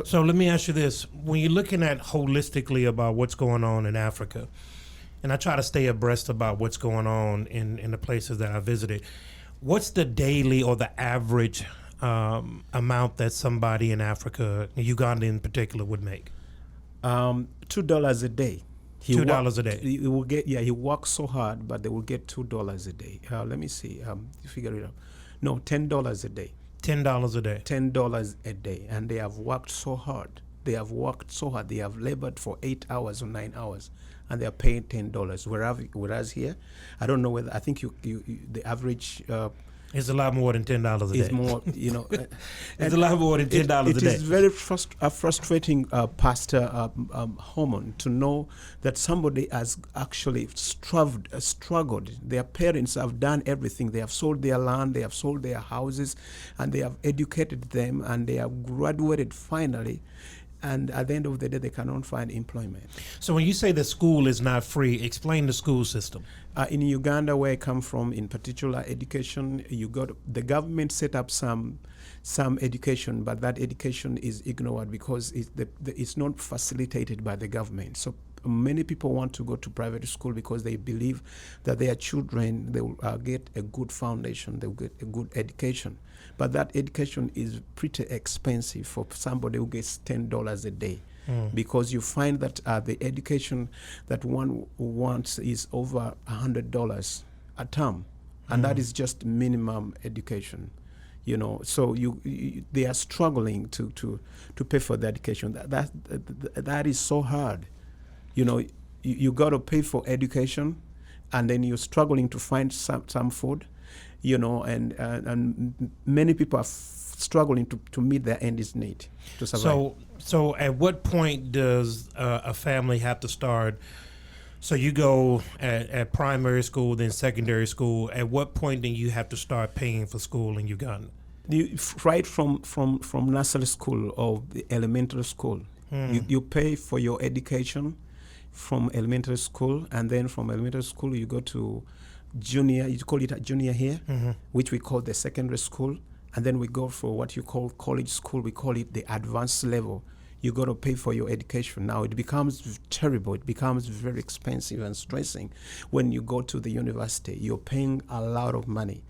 So let me ask you this: when you're looking at holistically about what's going on in Africa, and I try to stay abreast about what's going on in the places that I visited, what's the daily or the average amount that somebody in Africa, Uganda in particular, would make? $2 a day. $2 a day. He will get. Yeah, he works so hard, but they will get $2 a day. Let me see. Figure it out. No, $10 a day. $10 a day. $10 a day, and they have worked so hard. They have labored for 8 hours or 9 hours, and they are paying $10. Whereas here, I don't know whether. I think you the average. It's a lot more than $10 a day. It's more, It's a lot more than $10 a day. It is very frustrating, Pastor Hormon, to know that somebody has actually struggled. Their parents have done everything. They have sold their land, they have sold their houses, and they have educated them, and they have graduated finally. And at the end of the day, they cannot find employment. So when you say the school is not free, explain the school system. In Uganda, where I come from, in particular education, the government set up some education, but that education is ignored because it's not facilitated by the government. So many people want to go to private school because they believe that their children, they will get a good foundation, they will get a good education. But that education is pretty expensive for somebody who gets $10 a day. Because you find that the education that one wants is over $100 a term, and that is just minimum education. So they are struggling to pay for the education. That is so hard. You got to pay for education, and then you're struggling to find some food. And many people are struggling to meet their ends need to survive. So at what point does a family have to start? So you go at primary school, then secondary school. At what point do you have to start paying for school in Uganda? Right from nursery school or the elementary school. You pay for your education from elementary school, and then from elementary school you go to junior, you call it a junior here, which we call the secondary school, and then we go for what you call college school. We call it the advanced level. You got to pay for your education. Now it becomes terrible. It becomes very expensive and stressing when you go to the university. You're paying a lot of money.